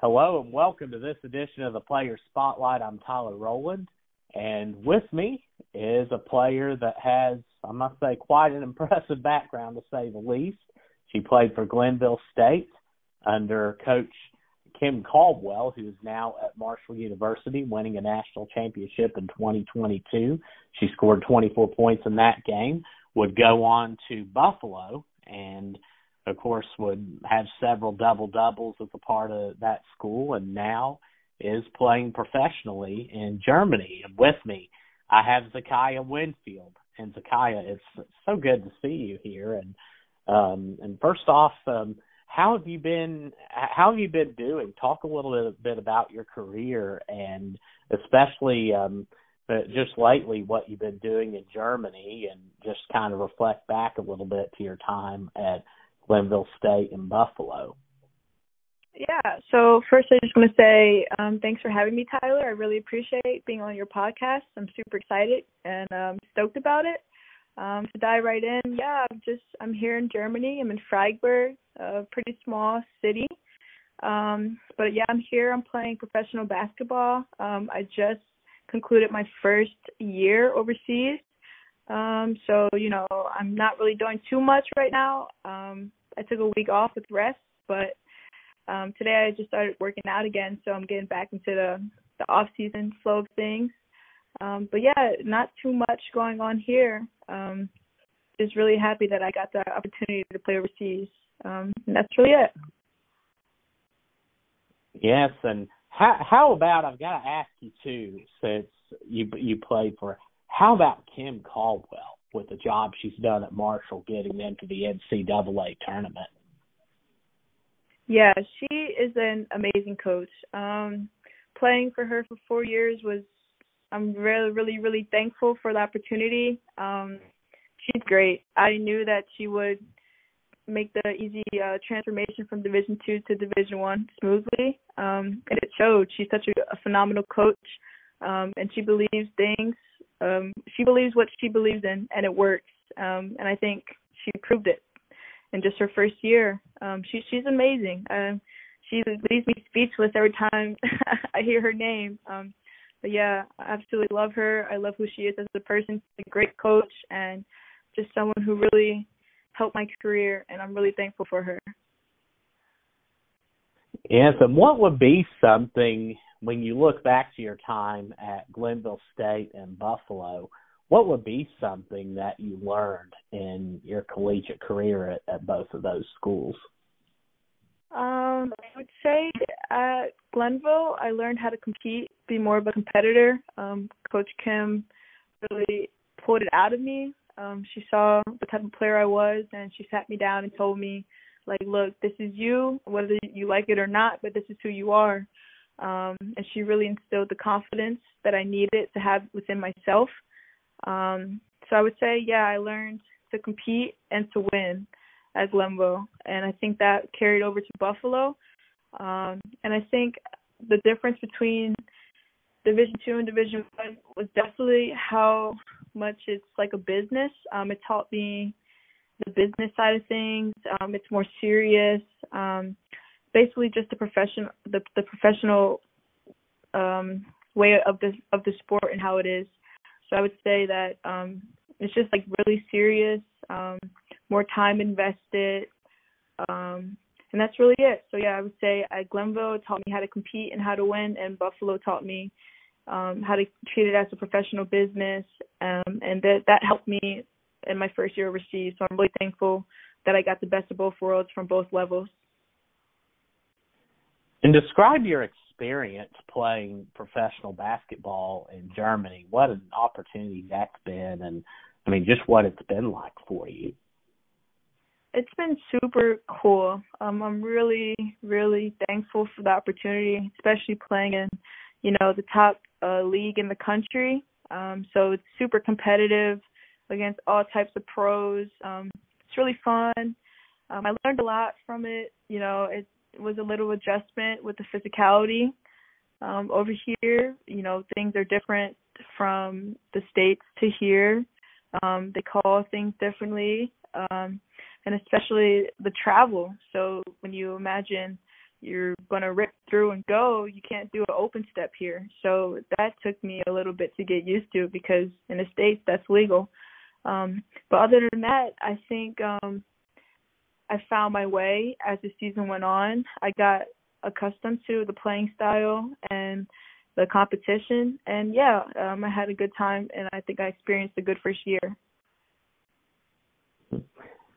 Hello and welcome to this edition of the Player Spotlight. I'm Tyler Rowland, and with me is a player that has, I must say, quite an impressive background to say the least. She played for Glenville State under Coach Kim Caldwell, who is now at Marshall University, winning a national championship in 2022. She scored 24 points in that game, would go on to Buffalo, and of course, would have several double-doubles as a part of that school, and now is playing professionally in Germany. And with me, I have Zakiyah Winfield. And Zakiyah, it's so good to see you here. And first off, how have you been doing? Talk a little bit about your career, and especially just lately what you've been doing in Germany, and just kind of reflect back a little bit to your time at Glenville State and Buffalo. Yeah, so first I just want to say thanks for having me, Tyler. I really appreciate being on your podcast. I'm super excited and stoked about it. To dive right in, I'm here in Germany. I'm in Freiburg, a pretty small city. But yeah, I'm here. I'm playing professional basketball. I just concluded my first year overseas. So, I'm not really doing too much right now. I took a week off with rest, but today I just started working out again, so I'm getting back into the off-season flow of things. But yeah, not too much going on here. Just really happy that I got the opportunity to play overseas. And that's really it. Yes, and how about, I've got to ask you too, since you played for, how about Kim Caldwell with the job she's done at Marshall, getting them to the NCAA tournament? Yeah, she is an amazing coach. Playing for her for 4 years I'm really, really, really thankful for the opportunity. She's great. I knew that she would make the easy transformation from Division II to Division I smoothly, and it showed. She's such a phenomenal coach, and she believes things. She believes what she believes in, and it works. And I think she proved it in just her first year. She's amazing. She leaves me speechless every time I hear her name. But yeah, I absolutely love her. I love who she is as a person. She's a great coach and just someone who really helped my career, and I'm really thankful for her. Yes, and what would be something, when you look back to your time at Glenville State and Buffalo, what would be something that you learned in your collegiate career at both of those schools? I would say at Glenville, I learned how to compete, be more of a competitor. Coach Kim really pulled it out of me. She saw the type of player I was, and she sat me down and told me, look, this is you, whether you like it or not, but this is who you are. And she really instilled the confidence that I needed to have within myself. So I would say, I learned to compete and to win at Glenville, and I think that carried over to Buffalo. And I think the difference between Division II and Division I was definitely how much it's like a business. It taught me the business side of things. It's more serious. Basically, just the professional way of the sport and how it is. So I would say that it's just really serious, more time invested, and that's really it. So I would say at Glenville it taught me how to compete and how to win, and Buffalo taught me how to treat it as a professional business, and that helped me in my first year overseas. So I'm really thankful that I got the best of both worlds from both levels. And describe your experience playing professional basketball in Germany. What an opportunity that's been, and just what it's been like for you. It's been super cool. I'm really, really thankful for the opportunity, especially playing in, the top league in the country. So it's super competitive against all types of pros. It's really fun. I learned a lot from it. It was a little adjustment with the physicality. Over here, things are different from the States to here. They call things differently, and especially the travel. So when you imagine, you're going to rip through and go. You can't do an open step here. So that took me a little bit to get used to because in the States that's legal. But other than that, I think I found my way as the season went on. I got accustomed to the playing style and the competition. And, I had a good time, and I think I experienced a good first year.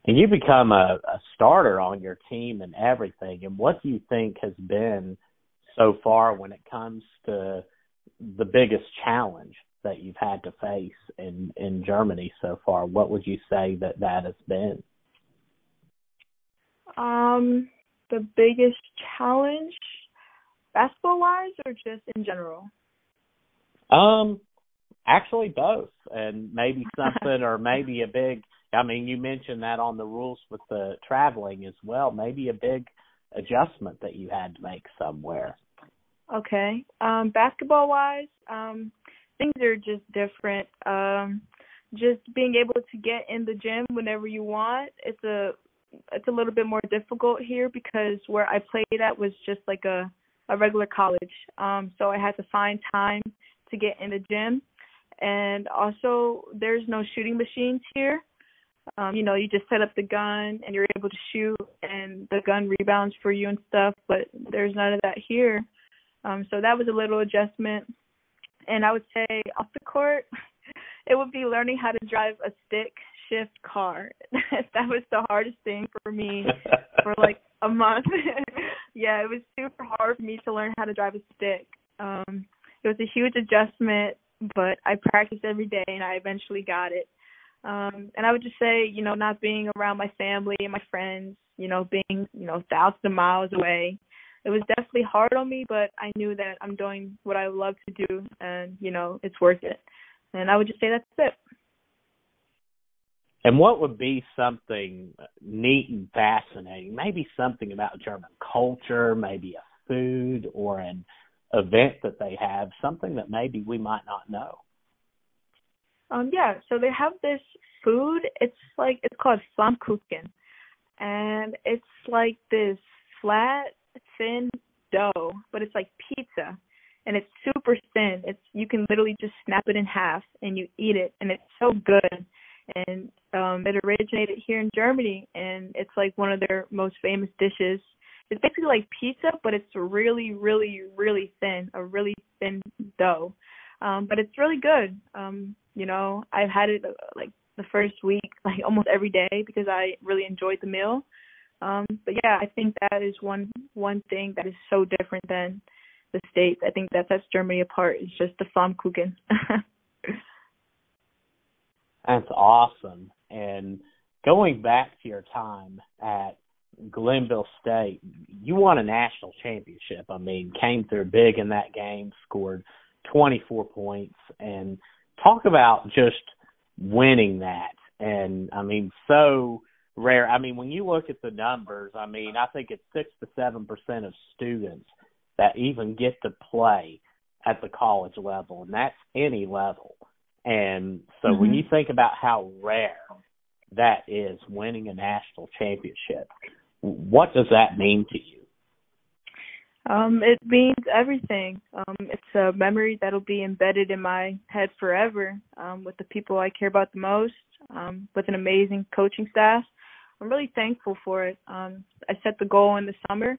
And you become a starter on your team and everything. And what do you think has been so far when it comes to the biggest challenge that you've had to face in Germany so far? What would you say that has been? The biggest challenge, basketball-wise, or just in general? Actually both, and maybe something or maybe a big. I mean, you mentioned that on the rules with the traveling as well. Maybe a big adjustment that you had to make somewhere. Okay. Basketball-wise, things are just different. Just being able to get in the gym whenever you want, it's a little bit more difficult here because where I played at was just like a regular college. So I had to find time to get in the gym. And also, there's no shooting machines here. You just set up the gun and you're able to shoot and the gun rebounds for you and stuff, but there's none of that here. So that was a little adjustment. And I would say off the court, it would be learning how to drive a stick shift car. That was the hardest thing for me for like a month. Yeah, it was super hard for me to learn how to drive a stick. It was a huge adjustment, but I practiced every day and I eventually got it. And I would just say, not being around my family and my friends, being, thousands of miles away, it was definitely hard on me, but I knew that I'm doing what I love to do and, it's worth it. And I would just say that's it. And what would be something neat and fascinating, maybe something about German culture, maybe a food or an event that they have, something that maybe we might not know? So they have this food. It's called Flammkuchen, and it's like this flat, thin dough, but it's like pizza, and it's super thin. You can literally just snap it in half and you eat it, and it's so good. And it originated here in Germany, and it's like one of their most famous dishes. It's basically like pizza, but it's really, really, really thin, a really thin dough. But it's really good. I've had it like the first week, like almost every day because I really enjoyed the meal. But yeah, I think that is one thing that is so different than the States. I think that sets Germany apart. It's just the Flammkuchen. That's awesome. And going back to your time at Glenville State, you won a national championship. I mean, came through big in that game, scored 24 points, and talk about just winning that. And, I mean, so rare. I mean, when you look at the numbers, I mean, I think it's 6 to 7% of students that even get to play at the college level, and that's any level. And so when you think about how rare that is, winning a national championship, what does that mean to you? It means everything. It's a memory that'll be embedded in my head forever, with the people I care about the most, with an amazing coaching staff. I'm really thankful for it. I set the goal in the summer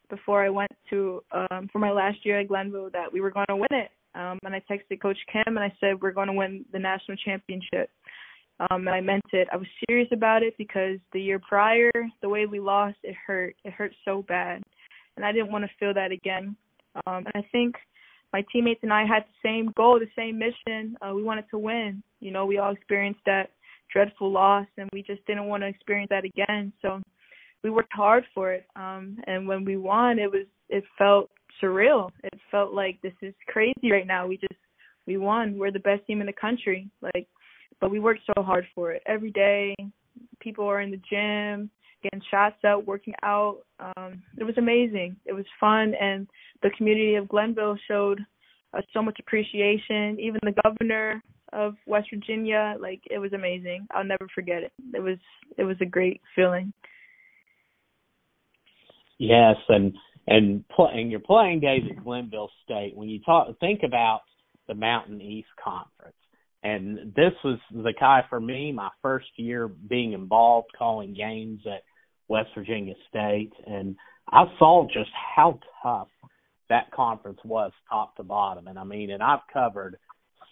before I went to for my last year at Glenville that we were going to win it. And I texted Coach Kim and I said, we're going to win the national championship. And I meant it. I was serious about it because the year prior, the way we lost, it hurt. It hurt so bad. And I didn't want to feel that again. And I think my teammates and I had the same goal, the same mission. We wanted to win. We all experienced that dreadful loss, and we just didn't want to experience that again. So we worked hard for it. And when we won, it felt surreal. It felt like this is crazy right now. We won. We're the best team in the country. But we worked so hard for it. Every day, people are in the gym, getting shots up, working out. It was amazing. It was fun, and the community of Glenville showed us so much appreciation. Even the governor of West Virginia, it was amazing. I'll never forget it. It was a great feeling. Yes, and and your playing days at Glenville State, when you think about the Mountain East Conference, and this was, Zakiyah, for me, my first year being involved calling games at West Virginia State, and I saw just how tough that conference was top to bottom. And I've covered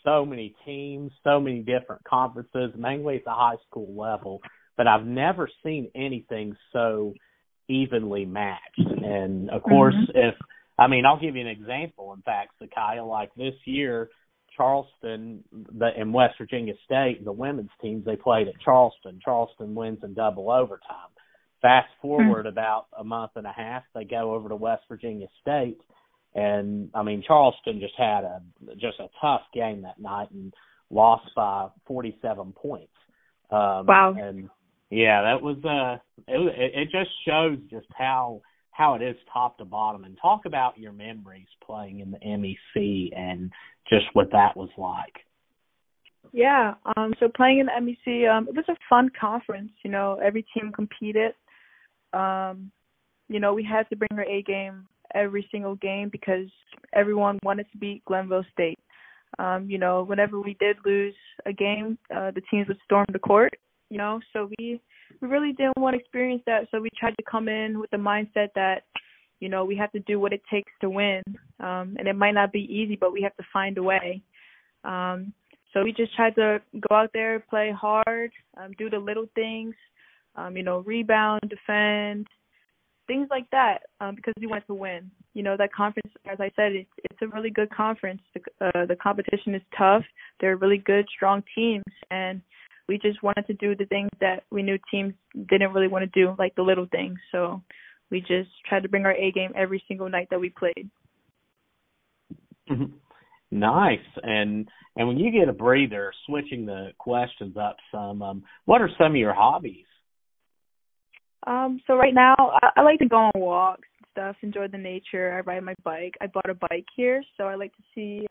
so many teams, so many different conferences, mainly at the high school level, but I've never seen anything so evenly matched. And of course, I'll give you an example. In fact, Zakiyah, like this year, Charleston and West Virginia State, the women's teams, they played at Charleston. Charleston wins in double overtime. Fast forward about a month and a half, they go over to West Virginia State, and Charleston just had a tough game that night and lost by 47 points. Wow! And yeah, that was it just shows just how it is top to bottom. And talk about your memories playing in the MEC and just what that was like. Yeah, so playing in the MEC, it was a fun conference. Every team competed. We had to bring our A game every single game because everyone wanted to beat Glenville State. Whenever we did lose a game, the teams would storm the court, so we really didn't want to experience that. So we tried to come in with the mindset that, we have to do what it takes to win. And it might not be easy, but we have to find a way. So we just tried to go out there, play hard, do the little things, rebound, defend, things like that, because we wanted to win. That conference, as I said, it's a really good conference. The competition is tough. They're really good, strong teams, and we just wanted to do the things that we knew teams didn't really want to do, like the little things. So we just tried to bring our A game every single night that we played. Nice. And when you get a breather, switching the questions up some, what are some of your hobbies? So right now, I like to go on walks and stuff, enjoy the nature. I ride my bike. I bought a bike here, so I like to see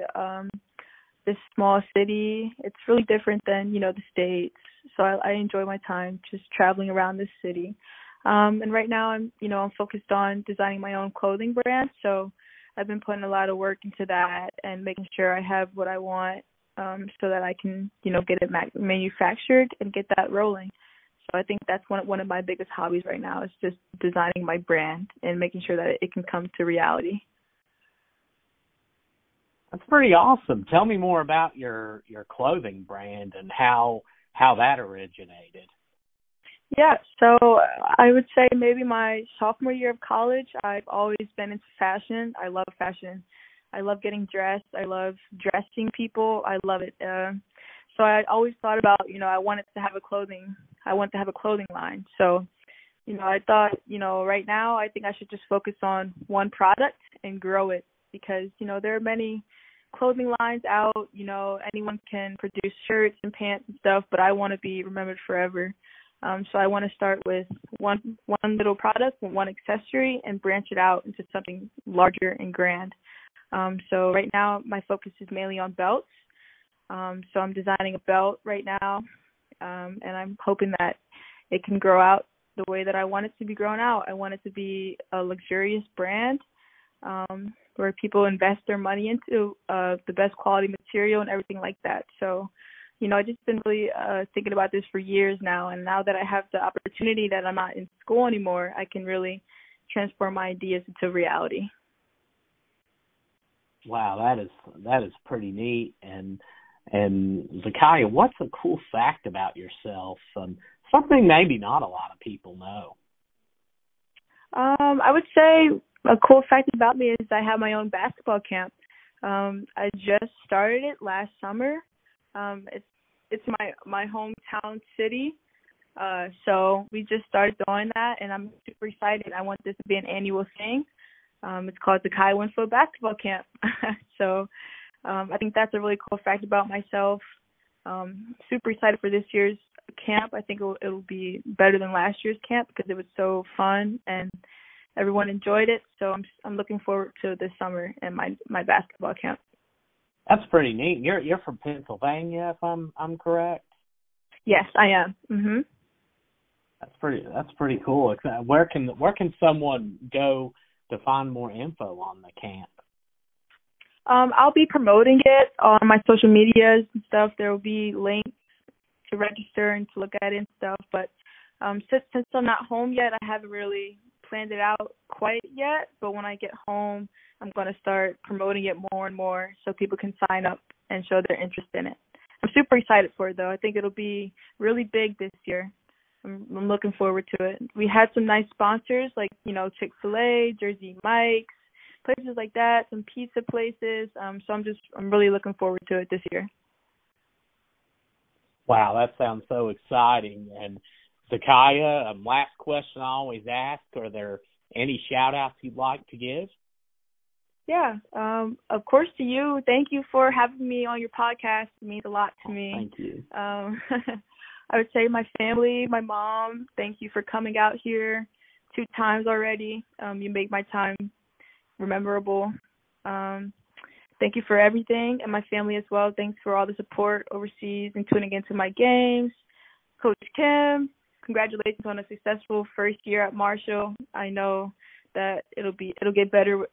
this small city. It's really different than, the States. So I enjoy my time just traveling around this city. And right now I'm focused on designing my own clothing brand. So I've been putting a lot of work into that and making sure I have what I want so that I can, get it manufactured and get that rolling. So I think that's one of my biggest hobbies right now is just designing my brand and making sure that it can come to reality. That's pretty awesome. Tell me more about your clothing brand and how that originated. Yeah, so I would say maybe my sophomore year of college, I've always been into fashion. I love fashion. I love getting dressed. I love dressing people. I love it. So I always thought about, I wanted to have a clothing line. So, I thought, right now I think I should just focus on one product and grow it because, there are many clothing lines out. Anyone can produce shirts and pants and stuff, but I want to be remembered forever. So I want to start with one little product, one accessory, and branch it out into something larger and grand. So right now my focus is mainly on belts. So I'm designing a belt right now, and I'm hoping that it can grow out the way that I want it to be grown out. I want it to be a luxurious brand where people invest their money into the best quality material and everything like that. So, I've just been really thinking about this for years now, and now that I have the opportunity that I'm not in school anymore, I can really transform my ideas into reality. Wow, that is pretty neat. And Zakiyah, what's a cool fact about yourself? Something maybe not a lot of people know. I would say a cool fact about me is I have my own basketball camp. I just started it last summer. It's my hometown city. So we just started doing that, and I'm super excited. I want this to be an annual thing. It's called Zakiyah Winfield Basketball Camp. So I think that's a really cool fact about myself. Super excited for this year's camp. I think it'll be better than last year's camp because it was so fun and everyone enjoyed it. So I'm looking forward to this summer and my basketball camp. That's pretty neat. You're from Pennsylvania, if I'm correct. Yes, I am. Mhm. That's pretty cool. Where can someone go to find more info on the camp? I'll be promoting it on my social medias and stuff. There will be links to register and to look at it and stuff. But since I'm not home yet, I haven't really planned it out quite yet. But when I get home, I'm going to start promoting it more and more so people can sign up and show their interest in it. I'm super excited for it, though. I think it'll be really big this year. I'm looking forward to it. We had some nice sponsors like, Chick-fil-A, Jersey Mike's, places like that, some pizza places. So I'm really looking forward to it this year. Wow, that sounds so exciting. And Zakiyah, last question I always ask, are there any shout-outs you'd like to give? Yeah, of course to you. Thank you for having me on your podcast. It means a lot to me. Thank you. I would say my family, my mom, thank you for coming out here 2 times already. You make my time memorable. Thank you for everything, and my family as well. Thanks for all the support overseas and tuning into my games. Coach Kim, congratulations on a successful first year at Marshall. I know that it'll get better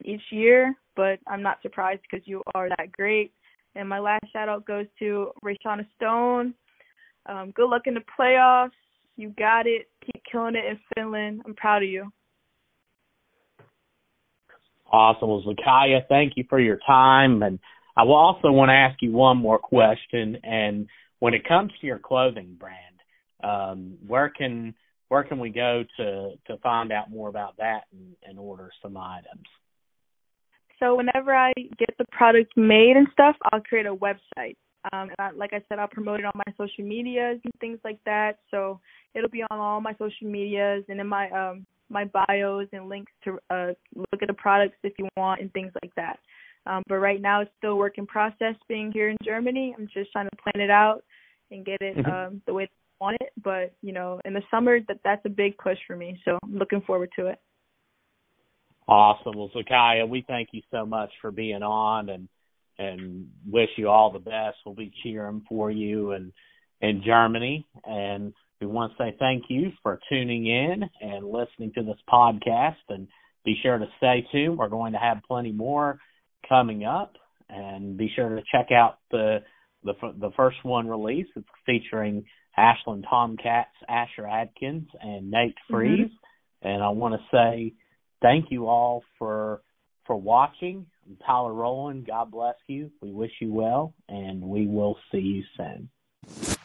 each year, but I'm not surprised because you are that great. And my last shout out goes to Rayshana Stone. Good luck in the playoffs. You got it. Keep killing it in Finland. I'm proud of you. Awesome. Well, Zakiyah, thank you for your time. And I will also want to ask you one more question. And when it comes to your clothing brand, where can we go to find out more about that and order some items? So whenever I get the product made and stuff, I'll create a website. Like I said, I'll promote it on my social medias and things like that. So it'll be on all my social medias and in my my bios and links to look at the products if you want and things like that. But right now it's still work in process being here in Germany. I'm just trying to plan it out and get it the way I want it. But, in the summer, that's a big push for me. So I'm looking forward to it. Awesome. Well, Zakiyah, we thank you so much for being on and wish you all the best. We'll be cheering for you in Germany. And we want to say thank you for tuning in and listening to this podcast. And be sure to stay tuned. We're going to have plenty more coming up. And be sure to check out the first one release. It's featuring Ashland Tomcats, Asher Adkins, and Nate Freeze. And I want to say thank you all for watching. I'm Tyler Rowland. God bless you. We wish you well, and we will see you soon.